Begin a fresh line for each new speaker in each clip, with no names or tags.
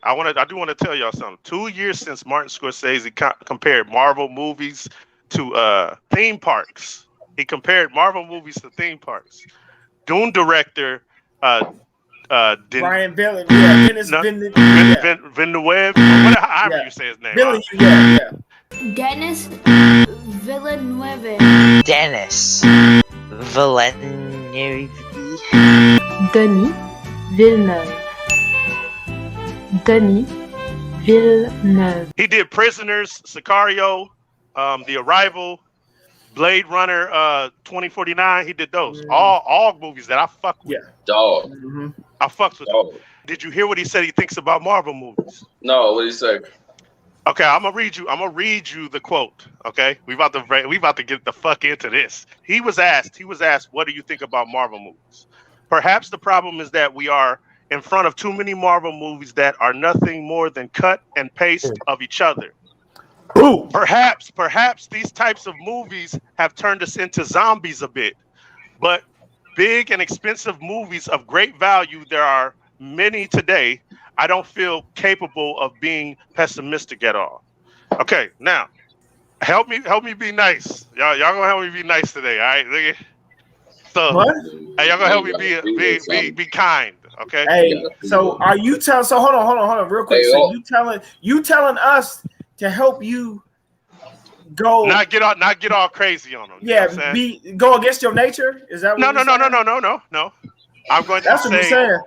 I do want to tell y'all something. 2 years since Martin Scorsese compared Marvel movies to theme parks. He compared Marvel movies to theme parks. Dune director uh
Brian Villeneuve, yeah, Denis
no,
Villeneuve, yeah,
Villeneuve, or whatever, however
yeah,
you say his name.
Villeneuve, yeah.
Denis Villeneuve.
Denis Villeneuve.
Denis Villeneuve. Denis Villeneuve.
He did Prisoners, Sicario, The Arrival, Blade Runner 2049. He did those. All movies that I fuck with.
Yeah.
Dog.
I fucks with him.
Dog.
Did you hear what he said he thinks about Marvel movies?
No, what did he say?
Okay, I'm gonna read you the quote. Okay, we about to get the fuck into this. He was asked, what do you think about Marvel movies? Perhaps the problem is that we are in front of too many Marvel movies that are nothing more than cut and paste of each other.
Ooh.
Perhaps these types of movies have turned us into zombies a bit. But big and expensive movies of great value, there are many today. I don't feel capable of being pessimistic at all. Okay, now help me be nice. Y'all gonna help me be nice today, all right? So
What?
hey, y'all gonna help me be kind, okay?
Hey, so are you telling? So hold on, real quick.
Hey,
So you telling us to help you go?
Not get all crazy on them.
Yeah,
you know what I'm saying?
go against your nature. Is that what
No. I'm going to
That's
say.
what we're saying.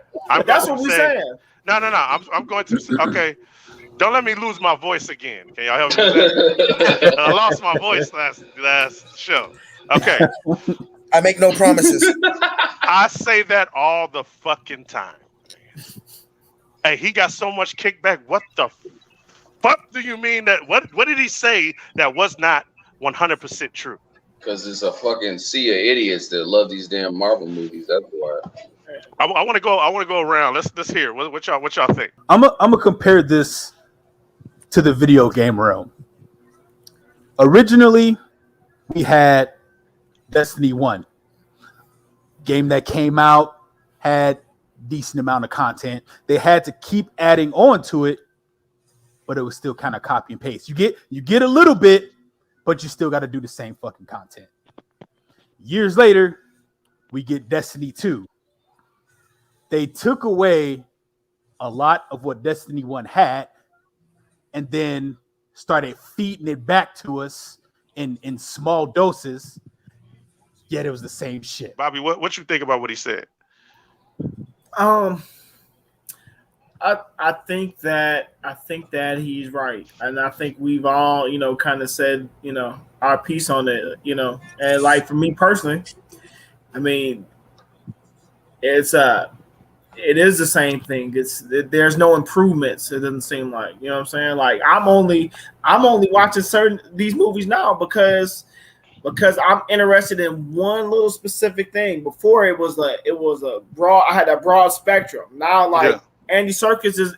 That's what we're saying.
No. I'm going to say. Okay. Don't let me lose my voice again. Can y'all help me with that? I lost my voice last show. Okay.
I make no promises.
I say that all the fucking time. Hey, he got so much kickback. What the fuck do you mean that? What did he say that was not 100% true?
Because it's a fucking sea of idiots that love these damn Marvel movies. That's why.
I want to go around. Let's hear what y'all think.
I'm gonna compare this to the video game realm. Originally, we had Destiny 1. Game that came out, had decent amount of content. They had to keep adding on to it, but it was still kind of copy and paste. You get a little bit, but you still got to do the same fucking content. Years later, we get Destiny 2. They took away a lot of what Destiny 1 had and then started feeding it back to us in small doses, yet it was the same shit.
Bobby, what you think about what he said?
I think that he's right, and I think we've all kind of said our piece on it, and like for me personally, I mean, it is the same thing. There's no improvements. It doesn't seem like, what I'm saying. Like I'm only watching these movies now because I'm interested in one little specific thing. Before it was a broad. I had a broad spectrum. Now Andy Serkis is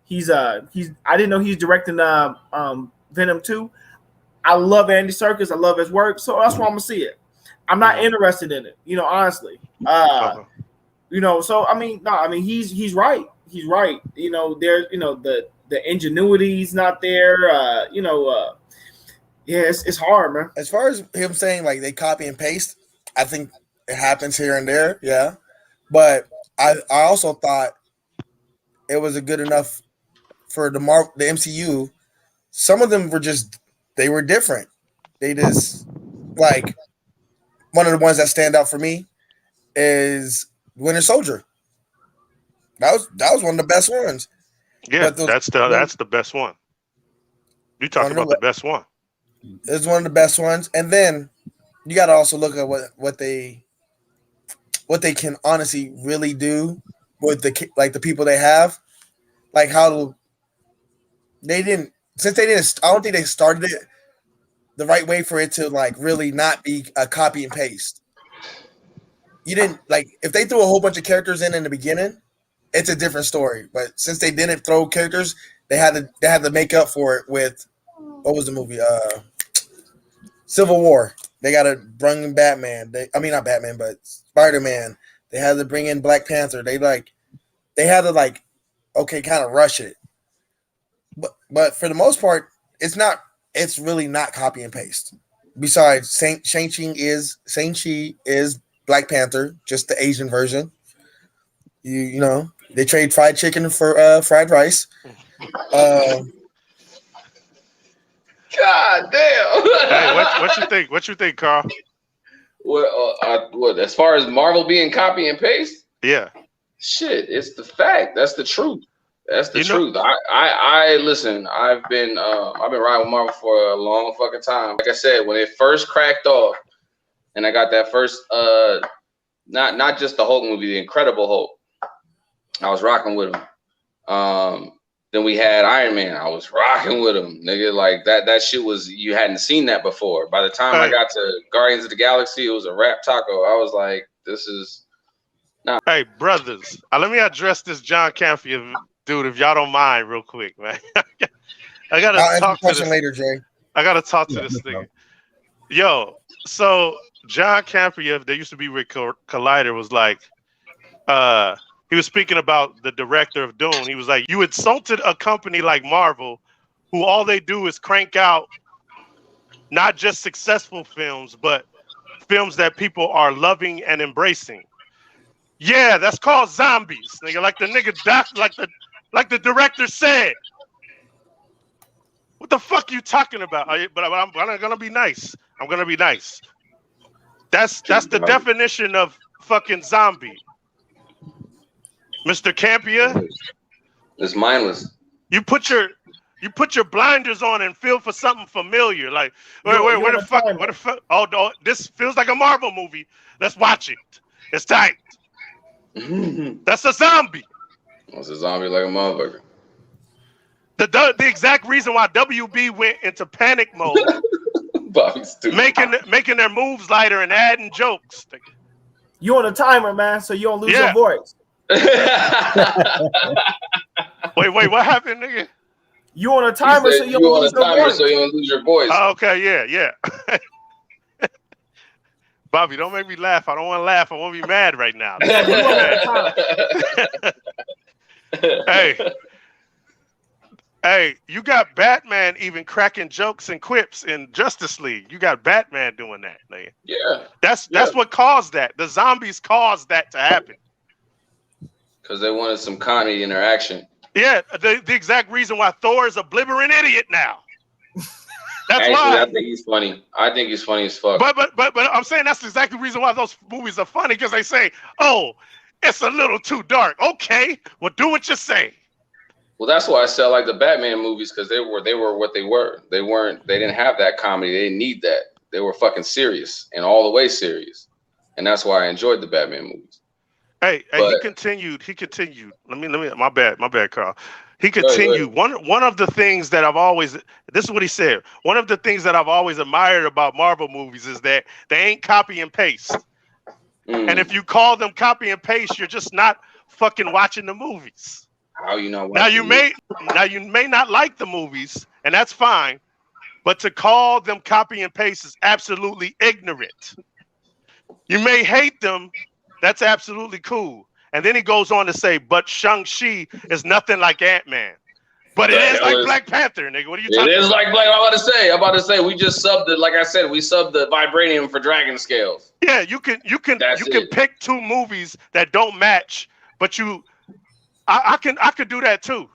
he's I didn't know he's directing Venom 2. I love Andy Serkis. I love his work, so that's why I'm gonna see it. I'm not interested in it, honestly. So I mean, he's right. He's right. There's the ingenuity's not there. Yeah, it's hard, man.
As far as him saying like they copy and paste, I think it happens here and there, yeah. But I also thought it was a good enough for the MCU. Some of them they were different. They just like one of the ones that stand out for me is Winter Soldier. That was one of the best ones.
Yeah, that's the best one. You talking about the best one.
It's one of the best ones, and then you got to also look at what they can honestly really do with the people they have, like how they didn't. Since they didn't, I don't think they started it the right way for it to like really not be a copy and paste. You didn't if they threw a whole bunch of characters in the beginning, it's a different story. But since they didn't throw characters, they had to make up for it with what was the movie? Civil War. They got to bring in Batman. Not Batman, but Spider-Man. They had to bring in Black Panther. They had to okay, kind of rush it. But for the most part, it's not. It's really not copy and paste. Besides, Shang-Chi is Black Panther, just the Asian version. You know, they trade fried chicken for fried rice.
God damn.
Hey, what you think? What you think, Carl?
What as far as Marvel being copy and paste?
Yeah.
Shit, it's the fact. That's the truth. That's the
You know-
truth. I listen. I've been riding with Marvel for a long fucking time. Like I said, when it first cracked off, and I got that first not just the Hulk movie, the Incredible Hulk. I was rocking with him. Then we had Iron Man. I was rocking with him, nigga. Like that shit was, you hadn't seen that before. By the time I got to Guardians of the Galaxy, it was a rap taco. I was like, this is not.
Hey, brothers, let me address this John Campea dude, if y'all don't mind, real quick, man. I gotta
I'll
talk
answer the question later, Jay.
I gotta talk to this thing. Yo, so John Campea, they used to be with Collider, was like, he was speaking about the director of Dune. He was like, you insulted a company like Marvel, who all they do is crank out not just successful films, but films that people are loving and embracing. Yeah, that's called zombies, nigga. Like the nigga like the director said. What the fuck you talking about? But I'm gonna be nice. I'm gonna be nice. That's the definition of fucking zombie. Mr. Campea,
It's mindless.
you put your blinders on and feel for something familiar. Like, where the fuck? Oh, this feels like a Marvel movie. Let's watch it. It's tight. That's a zombie.
It's a zombie like a motherfucker.
The exact reason why WB went into panic mode,
Bobby's stupid.
making their moves lighter and adding jokes.
You on a timer, man, so you don't lose your voice.
Wait, what happened, nigga?
You on a timer, so you don't lose your voice.
So you don't lose your voice.
Oh, okay, yeah. Bobby, don't make me laugh. I don't want to laugh. I want to be mad right now. Hey, you got Batman even cracking jokes and quips in Justice League. You got Batman doing that, man.
Yeah.
That's what caused that. The zombies caused that to happen.
Because they wanted some comedy interaction.
Yeah, the exact reason why Thor is a blibbering idiot now. That's
Actually,
why.
I think he's funny. I think he's funny as fuck.
But I'm saying that's exactly the reason why those movies are funny, because they say, oh, it's a little too dark. Okay, well, do what you say.
Well, that's why I said I like the Batman movies, because they were what they were. They didn't have that comedy. They didn't need that. They were fucking serious and all the way serious. And that's why I enjoyed the Batman movies.
Hey, he continued. Let me. My bad, Carl. He continued. One of the things that I've always, this is what he said. One of the things that I've always admired about Marvel movies is that they ain't copy and paste. And if you call them copy and paste, you're just not fucking watching the movies.
How you know?
Now you may not like the movies, and that's fine. But to call them copy and paste is absolutely ignorant. You may hate them. That's absolutely cool. And then he goes on to say, but Shang-Chi is nothing like Ant-Man. But it is like Black Panther, nigga. What are you talking about?
It is like Black. I'm about to say, we just subbed it. Like I said, we subbed the vibranium for Dragon Scales.
Yeah, you can pick two movies that don't match, but I could do that too.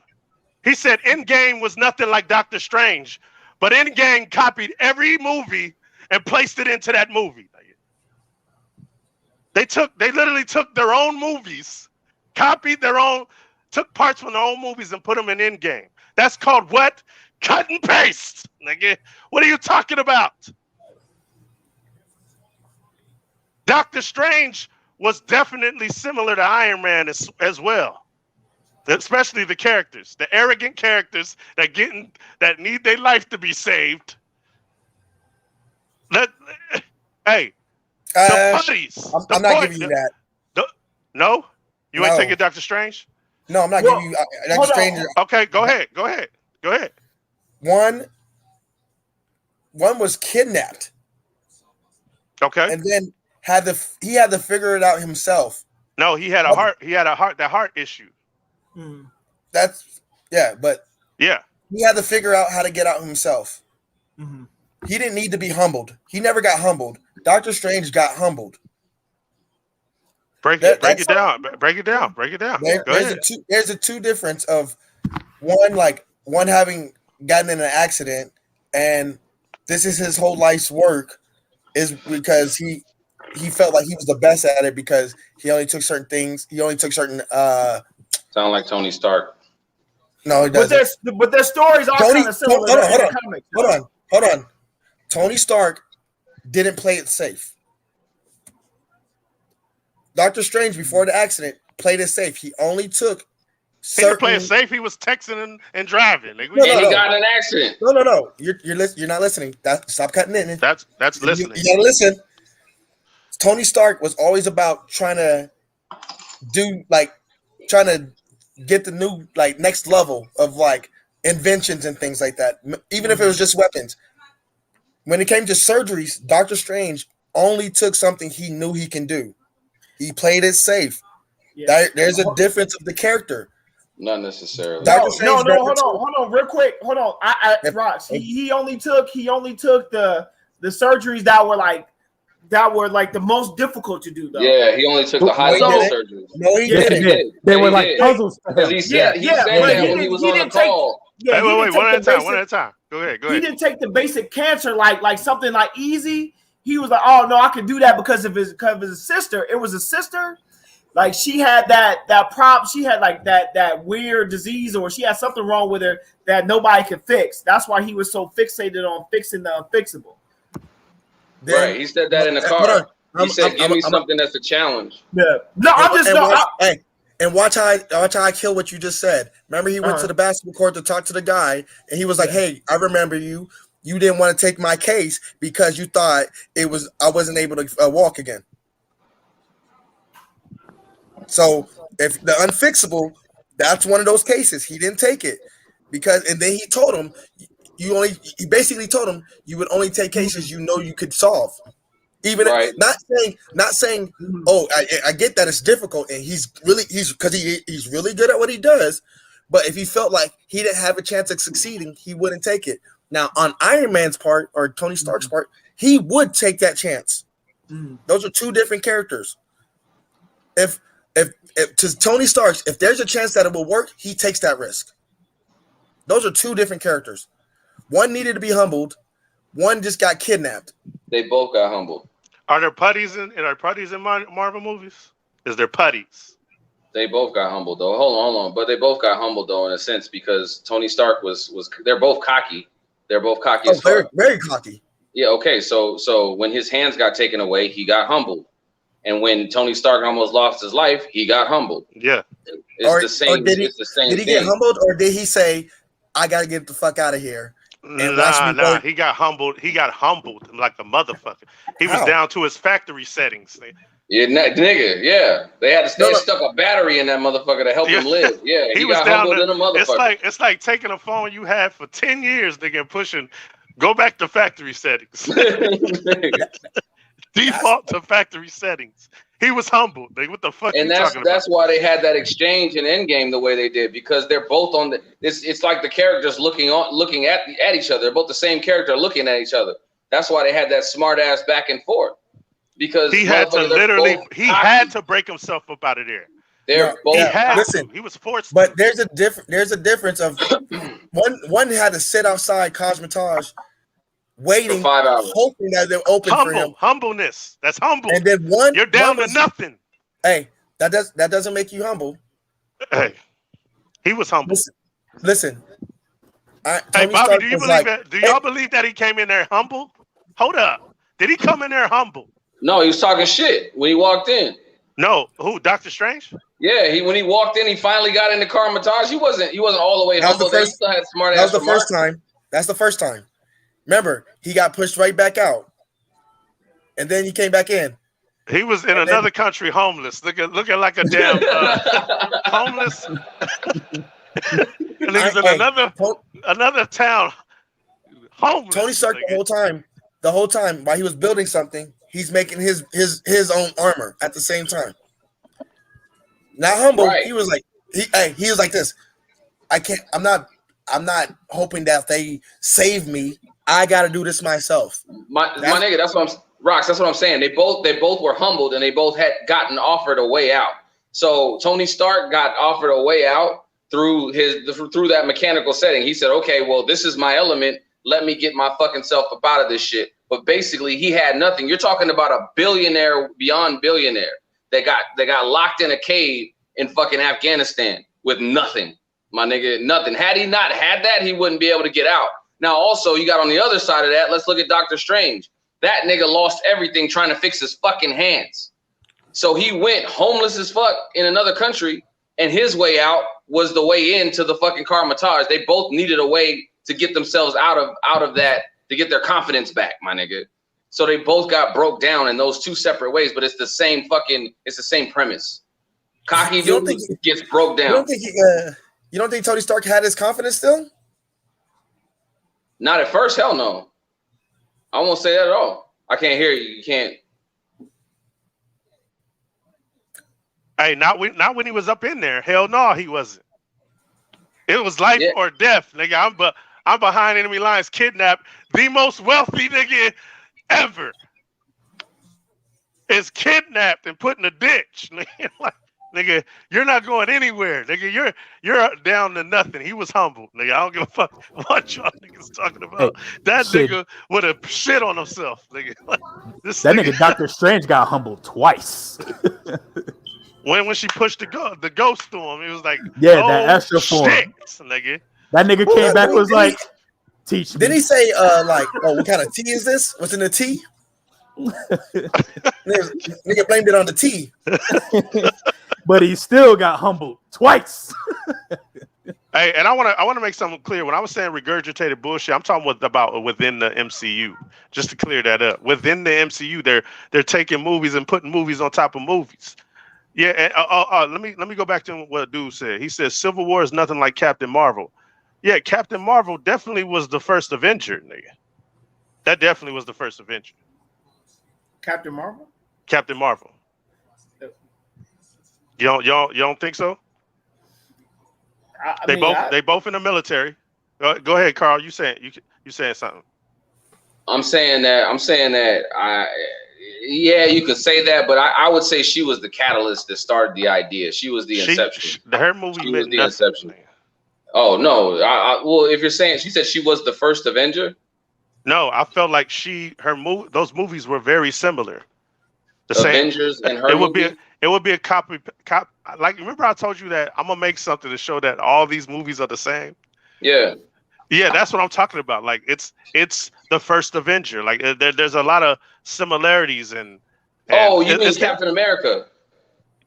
He said Endgame was nothing like Doctor Strange, but Endgame copied every movie and placed it into that movie. They literally took their own movies, copied took parts from their own movies and put them in Endgame. That's called what? Cut and paste, nigga. What are you talking about? Doctor Strange was definitely similar to Iron Man as well. Especially the characters, the arrogant characters that need their life to be saved. Hey. The putties.
I'm not giving you that.
No? You ain't taking Doctor Strange?
No, I'm not giving you Doctor Strange.
Okay, go ahead.
One was kidnapped.
Okay.
And then he had to figure it out himself.
No, he had a heart issue.
That's but
Yeah.
he had to figure out how to get out himself.
Mhm.
He didn't need to be humbled. He never got humbled. Doctor Strange got humbled.
Break
That-
it down. Break it down. Break it down. Go ahead.
There's a two difference of one having gotten in an accident and this is his whole life's work is because he felt like he was the best at it because he only took certain things. He only took certain.
Sound like Tony Stark.
No, he
But
doesn't.
their stories are
Tony,
kind of similar.
hold on. Tony Stark didn't play it safe. Doctor Strange, before the accident, played it safe. He only took
He didn't play it safe. He was texting and driving.
And he got in an accident.
No. You're not listening. Stop cutting in.
That's listening.
You gotta listen. Tony Stark was always about trying to get the new next level of inventions and things like that. Even if it was just weapons. When it came to surgeries, Doctor Strange only took something he knew he can do. He played it safe.
Yeah.
There's a difference of the character.
Not necessarily.
No, hold on, real quick. Hold on. Rocs, he only took the surgeries that were the most difficult to do though.
Yeah, he only took the high level surgeries.
No, he didn't.
They were like puzzles.
Because he said that when he was on the call.
Wait, one at a time. Go ahead.
He didn't take the basic cancer like something like easy. He was like, oh no, I can do that because of his sister. It was a sister. Like she had that problem. She had that weird disease, or she had something wrong with her that nobody could fix. That's why he was so fixated on fixing the unfixable.
Right. He said that in the car. He said, "Give me something that's a challenge."
Yeah. No,
And watch how I kill what you just said. Remember, he went to the basketball court to talk to the guy, and he was like, "Hey, I remember you. You didn't want to take my case because you thought I wasn't able to walk again." So if the unfixable, that's one of those cases. He didn't take it and then he told him he basically told him you would only take cases you know you could solve. Even not saying, oh, I get that it's difficult and he's really good at what he does, but if he felt like he didn't have a chance of succeeding, he wouldn't take it. Now on Iron Man's part or Tony Stark's part, he would take that chance. Those are two different characters. If to Tony Stark's, if there's a chance that it will work, he takes that risk. Those are two different characters. One needed to be humbled. One just got kidnapped.
They both got humbled.
Are there putties in Marvel movies? Is there putties?
They both got humbled though. Hold on. But they both got humbled though in a sense because Tony Stark was they're both cocky. They're both cocky as
very,
fuck.
very cocky.
Yeah, okay. So when his hands got taken away, he got humbled. And when Tony Stark almost lost his life, he got humbled.
Yeah.
It's the same
Did he get humbled or did he say, I gotta get the fuck out of here?
Nah. He got humbled. He got humbled like a motherfucker. He was down to his factory settings.
Yeah, nigga. Yeah, they stuck a battery in that motherfucker to help him live. Yeah, he got humbled in a motherfucker.
It's like taking a phone you had for 10 years, nigga, and pushing. Go back to factory settings. Default to factory settings. He was humbled. Like, what the fuck?
And that's why they had that exchange in Endgame the way they did, because they're both on the. It's like the characters looking at each other. They're both the same character looking at each other. That's why they had that smart ass back and forth. Because
he had to had to break himself up out of there.
They're both.
He was forced.
But there's a difference of one had to sit outside Cosmetage waiting
for 5 hours,
hoping that they're open for him.
Humbleness. That's humble.
And then
you're down to nothing.
Hey, that doesn't make you humble.
Hey, he was humble.
Listen.
Hey, Bobby, do you believe that? Do y'all believe that he came in there humble? Hold up. Did he come in there humble?
No, he was talking shit when he walked in.
No, who? Doctor Strange?
Yeah, when he walked in, he finally got into Carmitage. He wasn't all the way humble. They still had smart ass.
That was the first time. That's the first time. Remember, he got pushed right back out, and then he came back in.
He was in another country, homeless, looking like a damn homeless. And he was in another town, homeless.
Tony Stark the whole time while he was building something, he's making his own armor at the same time. Not humble. Right. He was like he was like this. I can't. I'm not hoping that they save me. I got to do this myself.
My nigga, that's what I'm Rocs. That's what I'm saying. They both were humbled, and they both had gotten offered a way out. So Tony Stark got offered a way out through that mechanical setting. He said, "Okay, well, this is my element. Let me get my fucking self up out of this shit." But basically, he had nothing. You're talking about a billionaire beyond billionaire that got locked in a cave in fucking Afghanistan with nothing, my nigga, nothing. Had he not had that, he wouldn't be able to get out. Now, also, you got on the other side of that, let's look at Doctor Strange. That nigga lost everything trying to fix his fucking hands. So he went homeless as fuck in another country, and his way out was the way into the fucking Karmatage. They both needed a way to get themselves out of that, to get their confidence back, my nigga. So they both got broke down in those two separate ways, but it's the same premise. Cocky dude gets broke down.
You don't think Tony Stark had his confidence still?
Not at first, hell no. I won't say that at all. I can't hear you. You can't.
Hey, not when he was up in there. Hell no, he wasn't. It was life or death, nigga. I'm behind enemy lines, kidnapped. The most wealthy nigga ever is kidnapped and put in a ditch. Nigga, you're not going anywhere. Nigga, you're down to nothing. He was humble. Nigga, I don't give a fuck what y'all niggas talking about. That
shit.
nigga would have shit on himself. Nigga.
That nigga Doctor Strange got humbled twice.
When she pushed the ghost to him, it was like,
yeah, that extra form.
Nigga.
That nigga came back and was like, teach me.
Did he say what kind of tea is this? What's in the tea? Nigga blamed it on the tea.
But he still got humbled twice.
Hey, and I want to make something clear. When I was saying regurgitated bullshit, I'm talking about within the MCU. Just to clear that up, within the MCU, they're taking movies and putting movies on top of movies. Yeah, and let me go back to what dude said. He said Civil War is nothing like Captain Marvel. Yeah, Captain Marvel definitely was the first Avenger, nigga. That definitely was the first Avenger.
Captain Marvel.
Captain Marvel. You don't think so? They both in the military. Go ahead, Carl. You saying something? I'm saying
that yeah, you could say that, but I would say she was the catalyst that started the idea. She was the inception.
Her movie meant
the
nothing.
Inception. Oh no! Well, if you're saying she said she was the first Avenger.
No, I felt like those movies were very similar. The
Avengers
same.
And her
It would be a copy. Like, remember I told you that I'm gonna make something to show that all these movies are the same.
Yeah.
Yeah, that's what I'm talking about. Like, it's the first Avenger. Like, there's a lot of similarities and
you mean Captain America?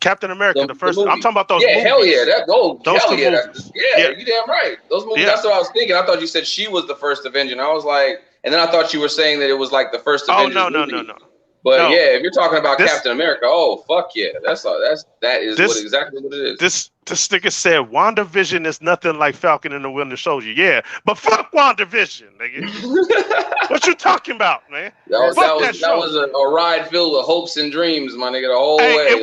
Captain America, the first. I'm talking about those.
Yeah,
movies.
hell yeah,
those
hell yeah,
movies.
Yeah, you damn right. Those movies. Yeah. That's what I was thinking. I thought you said she was the first Avenger, and I was like, and then I thought you were saying that it was like the first Avenger.
Oh no.
But yeah, if you're talking about Captain America, oh fuck yeah, that is exactly what it is.
This nigga said WandaVision is nothing like Falcon and the Winter Soldier. Yeah, but fuck WandaVision, nigga. What you talking about, man?
That was a ride filled with hopes and dreams, my nigga, the whole way.
It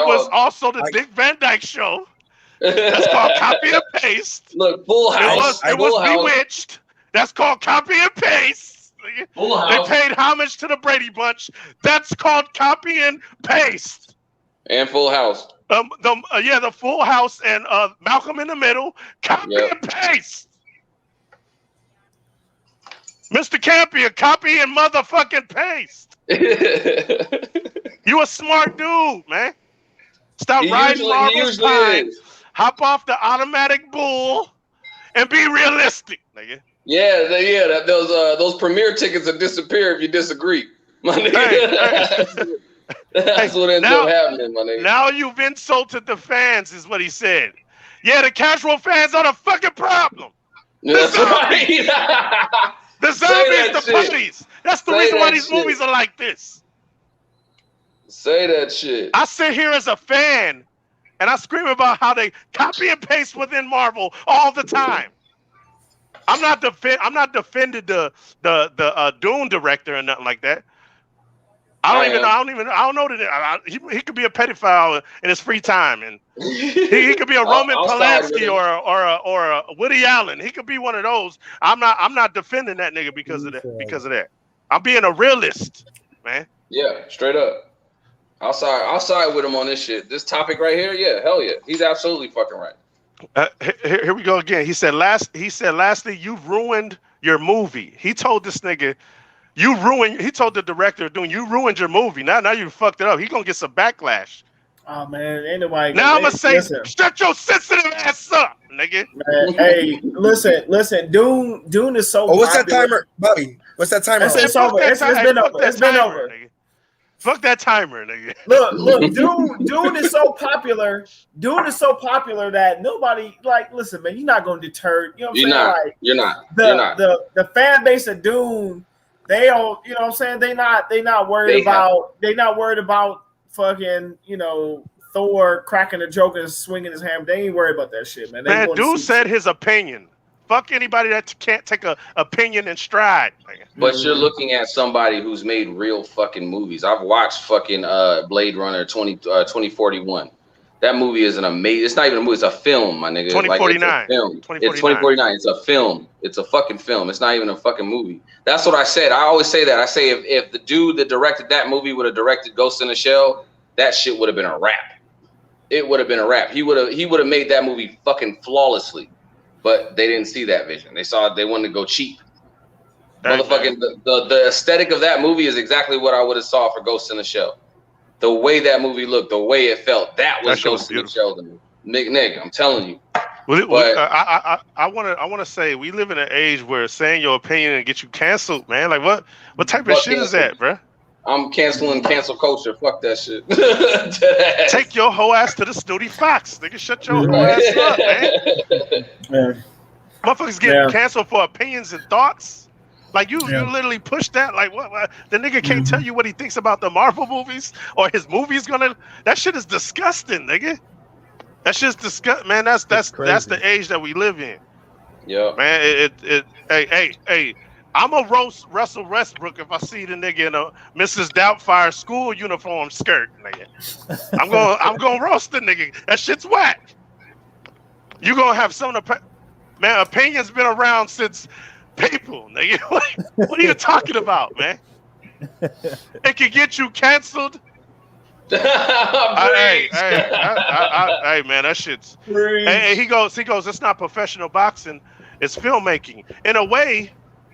was also the Dick Van Dyke Show. That's called Copy and Paste.
Look, Full House.
It was Bewitched. That's called Copy and Paste.
Full House.
They paid homage to the Brady Bunch. That's called Copy and Paste.
And Full House.
The Full House and Malcolm in the Middle. Copy and paste. Mr. Campea, copy and motherfucking paste. You a smart dude, man. Stop riding Marvel's pine. Hop off the automatic bull and be realistic, nigga.
Yeah, those premiere tickets will disappear if you disagree, my nigga. That's what ends up happening, my nigga.
Now you've insulted the fans, is what he said. Yeah, the casual fans are the fucking problem.
That's right.
The zombies, the puppies. That's the reason why these movies are like this.
Say that shit.
I sit here as a fan, and I scream about how they copy and paste within Marvel all the time. I'm not defending the Dune director or nothing like that. I don't know that he could be a pedophile in his free time, and he could be a Roman Polanski or a Woody Allen. He could be one of those. I'm not defending that nigga because of that. I'm being a realist, man.
Yeah, straight up. I'll side with him on this shit. This topic right here, yeah, hell yeah, he's absolutely fucking right.
Here we go again. He said, lastly, you've ruined your movie. He told this nigga. He told the director of Dune, you ruined your movie. Now you fucked it up. He gonna get some backlash.
Oh man, ain't nobody.
Now I'm gonna say, shut your sensitive ass up, nigga.
Man, hey, listen. Dune is so.
Oh, what's that timer, Bobby? What's that timer?
It's over. It's been over. It's been over.
Nigga. Fuck that timer, nigga.
Look. Dune is so popular. Dune is so popular that nobody listen, man. You're not gonna deter. You know what I'm saying?
You're not.
The fan base of Dune. They don't, you know what I'm saying? They not worried about fucking, Thor cracking a joke and swinging his hammer. They ain't worried about that shit, man.
Man, dude said his opinion. Fuck anybody that can't take a opinion in stride.
But you're looking at somebody who's made real fucking movies. I've watched fucking Blade Runner 2041. That movie is an amazing. It's not even a movie. It's a film, my nigga.
2049.
It's 2049. It's a film. It's a fucking film. It's not even a fucking movie. That's what I said. I always say that. I say if the dude that directed that movie would have directed Ghost in the Shell, that shit would have been a wrap. It would have been a wrap. He would have made that movie fucking flawlessly. But they didn't see that vision. They wanted to go cheap. Motherfucking the aesthetic of that movie is exactly what I would have saw for Ghost in the Shell. The way that movie looked, the way it felt, that was Ghost in the Shell to me. Nick, I'm telling you.
I want to say we live in an age where saying your opinion and get you canceled, man. Like what type of shit is that, bro?
I'm canceling cancel culture. Fuck that shit.
Take your whole ass to the snooty fox, nigga. Shut your whole ass up, man. Motherfuckers getting canceled for opinions and thoughts. Like you literally push that. Like what? The nigga can't tell you what he thinks about the Marvel movies or his movies gonna. That shit is disgusting, nigga. That shit's disgusting, man. That's the age that we live in.
Yeah,
man. Hey. I'm a roast Russell Westbrook if I see the nigga in a Mrs. Doubtfire school uniform skirt, nigga. I'm gonna roast the nigga. That shit's whack. You gonna have some of the man opinions been around since people, nigga. What are you talking about, man? It can get you canceled. Hey, man, that shit's. Hey, he goes. It's not professional boxing. It's filmmaking. In a way,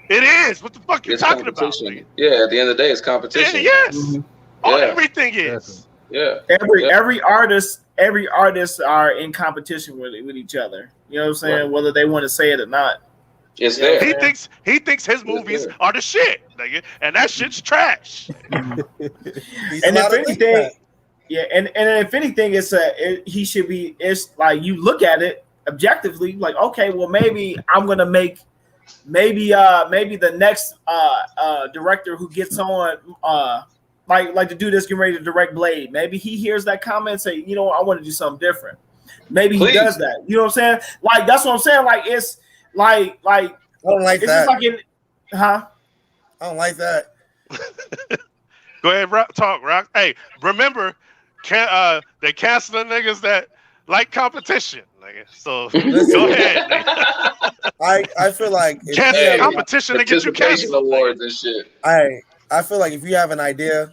it is. What the fuck you talking about? Nigga?
Yeah, at the end of the day, it's competition.
Yeah, yes. Everything is.
Yeah.
Every artist are in competition with each other. You know what I'm saying? Right. Whether they want to say it or not.
It's there.
He thinks his movies are the shit, nigga, and that shit's trash.
And if anything, and if anything, he should be. It's like you look at it objectively, like okay, well maybe I'm gonna make maybe the next director who gets on like the dude that's getting ready to direct Blade, maybe he hears that comment and say, you know, I want to do something different. Maybe he does that. You know what I'm saying? Like that's what I'm saying. Like it's like I
don't like
it's
that.
Just like I
don't like that.
Go ahead, talk, Rock. Hey, remember, they canceling niggas that like competition, nigga. So go ahead. Nigga.
I feel like
competition to get you canceled.
Awards and shit.
I feel like if you have an idea,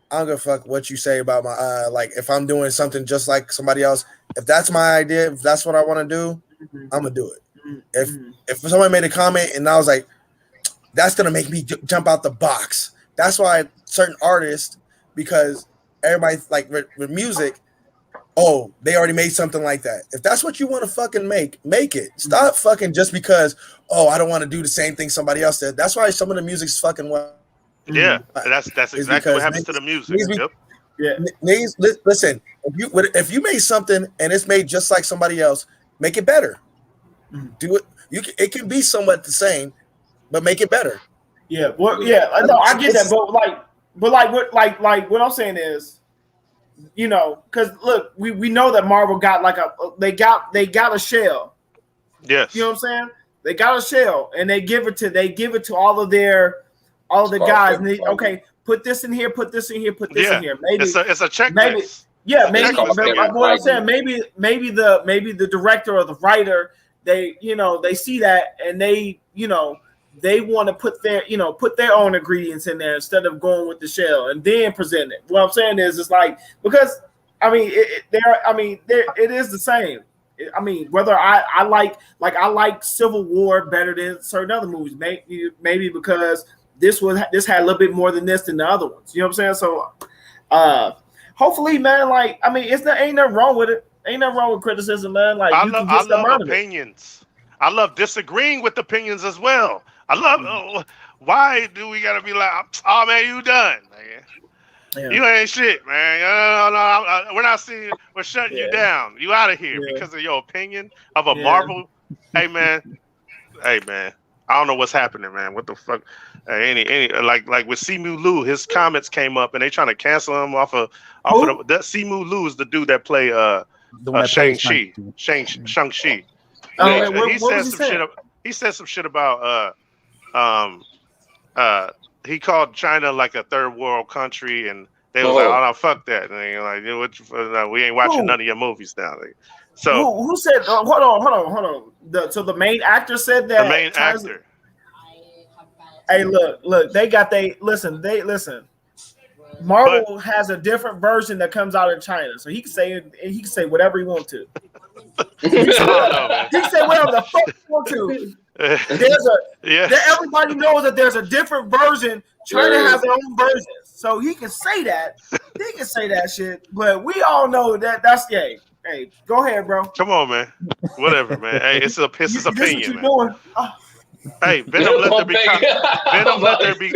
I don't give a fuck what you say about my like if I'm doing something just like somebody else. If that's my idea, if that's what I want to do, I'm gonna do it. If someone made a comment and I was like, that's gonna make me jump out the box. That's why certain artists, because everybody like with music, oh, they already made something like that. If that's what you want to fucking make it. Stop fucking just because, oh, I don't want to do the same thing somebody else did. That's why some of the music's fucking well.
Yeah, that's exactly what happens to the music.
Listen, if you made something and it's made just like somebody else, make it better. Do it. It can be somewhat the same, but make it better.
Yeah, well, yeah, I know, I get that, but what I'm saying is, you know, because look, we know that Marvel got like they got a shell.
Yes,
you know what I'm saying? They got a shell, and they give it to all of their all of the guys. And
Scarface.
okay, put this in here, put this in here, put this
Yeah.
in here. Maybe
It's a checklist.
maybe yeah, maybe
Check off
but
every
what I'm
fight.
saying, maybe the director or the writer, they they see that and they they want to put their own ingredients in there instead of going with the shell and then present it. What I'm saying is, it's like, because I mean, it is the same. I mean, whether I like Civil War better than certain other movies, maybe because this had a little bit more than this than the other ones. You know what I'm saying? So, hopefully, man, like, I mean, ain't nothing wrong with it. Ain't nothing wrong with criticism, man. Like,
I
you
love,
can get some out of it.
opinions. I love disagreeing with opinions as well. I love. Why do we gotta be like, oh man, you done? Man.
Yeah.
You ain't shit, man. No, we're not seeing. We're shutting you down. You out of here because of your opinion of a Marvel. Hey man. I don't know what's happening, man. What the fuck? Any like with Simu Liu, his comments came up and they trying to cancel him off of that. Simu Liu is the dude that play
The one that plays
Shang-Chi. He said some shit about he called China like a third world country, and they was like, "Oh no, fuck that!" And they like, "We ain't watching none of your movies now." So
who said? Hold on. So the main actor said that.
The main actor.
Hey, look. They listen. Marvel has a different version that comes out in China, so he can say whatever he wants to. He can say whatever the fuck he wants to. Everybody knows that there's a different version. China has their own version, so he can say that. He can say that shit, but we all know that that's gay. Hey, go ahead, bro.
Come on, man. Whatever, man. Hey, it's his opinion, man.
Doing?
Hey, Venom let there be. Venom let there be.